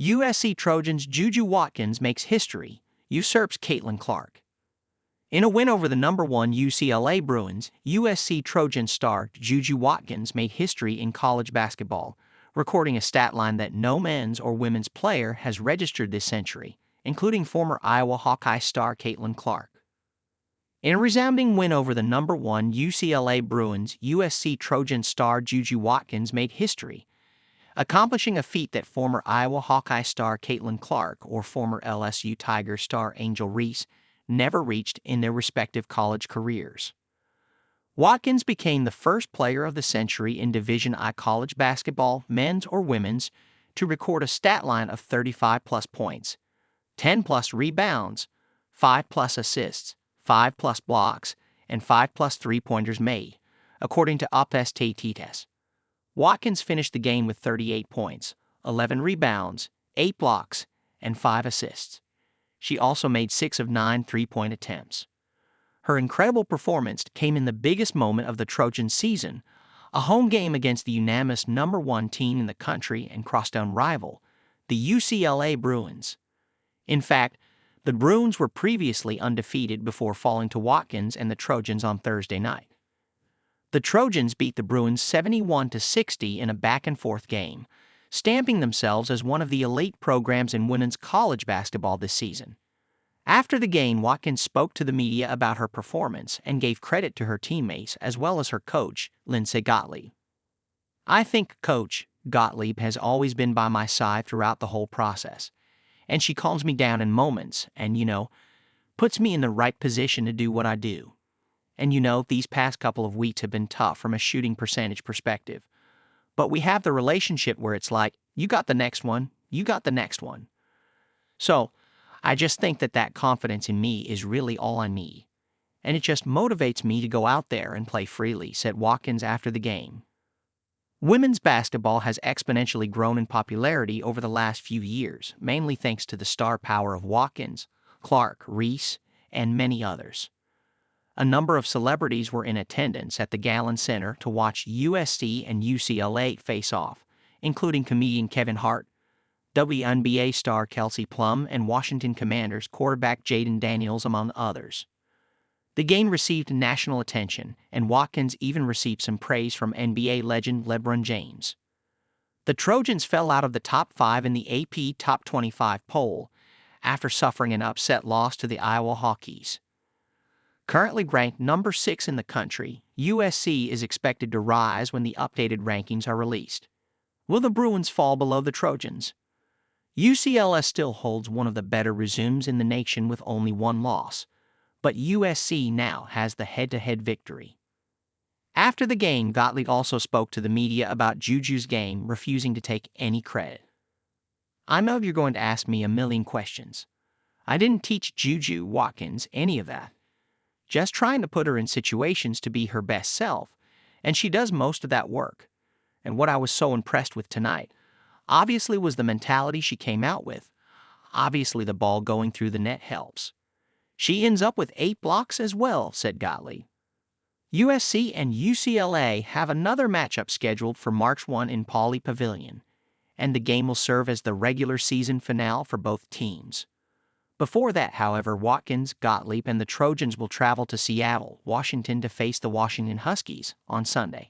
USC Trojans JuJu Watkins makes history, usurps Caitlin Clark. In a win over the #1 UCLA Bruins, USC Trojans star JuJu Watkins made history in college basketball, recording a stat line that no men's or women's player has registered this century, including former Iowa Hawkeye star Caitlin Clark. In a resounding win over the #1 UCLA Bruins, USC Trojans star JuJu Watkins made history, accomplishing a feat that former Iowa Hawkeye star Caitlin Clark or former LSU Tigers star Angel Reese never reached in their respective college careers. Watkins became the first player of the century in Division I college basketball, men's or women's, to record a stat line of 35-plus points, 10-plus rebounds, 5-plus assists, 5-plus blocks, and 5-plus three-pointers made, according to USC. Watkins finished the game with 38 points, 11 rebounds, 8 blocks, and 5 assists. She also made 6 of 9 three-point attempts. Her incredible performance came in the biggest moment of the Trojan season, a home game against the unanimous #1 team in the country and crosstown rival, the UCLA Bruins. In fact, the Bruins were previously undefeated before falling to Watkins and the Trojans on Thursday night. The Trojans beat the Bruins 71-60 in a back-and-forth game, stamping themselves as one of the elite programs in women's college basketball this season. After the game, Watkins spoke to the media about her performance and gave credit to her teammates as well as her coach, Lindsay Gottlieb. "I think Coach Gottlieb has always been by my side throughout the whole process, and she calms me down in moments and, puts me in the right position to do what I do. And these past couple of weeks have been tough from a shooting percentage perspective. But we have the relationship where it's like, you got the next one, you got the next one. So, I just think that confidence in me is really all I need. And it just motivates me to go out there and play freely," said Watkins after the game. Women's basketball has exponentially grown in popularity over the last few years, mainly thanks to the star power of Watkins, Clark, Reese, and many others. A number of celebrities were in attendance at the Gallon Center to watch USC and UCLA face off, including comedian Kevin Hart, WNBA star Kelsey Plum, and Washington Commanders quarterback Jaden Daniels, among others. The game received national attention, and Watkins even received some praise from NBA legend LeBron James. The Trojans fell out of the top 5 in the AP Top 25 poll after suffering an upset loss to the Iowa Hawkeyes. Currently ranked #6 in the country, USC is expected to rise when the updated rankings are released. Will the Bruins fall below the Trojans? UCLA still holds one of the better resumes in the nation with only one loss, but USC now has the head-to-head victory. After the game, Gottlieb also spoke to the media about JuJu's game, refusing to take any credit. "I know you're going to ask me a million questions. I didn't teach JuJu Watkins any of that. Just trying to put her in situations to be her best self, and she does most of that work. And what I was so impressed with tonight, obviously, was the mentality she came out with. Obviously, the ball going through the net helps. She ends up with 8 blocks as well," said Gottlieb. USC and UCLA have another matchup scheduled for March 1 in Pauley Pavilion, and the game will serve as the regular season finale for both teams. Before that, however, Watkins, Gottlieb, and the Trojans will travel to Seattle, Washington to face the Washington Huskies on Sunday.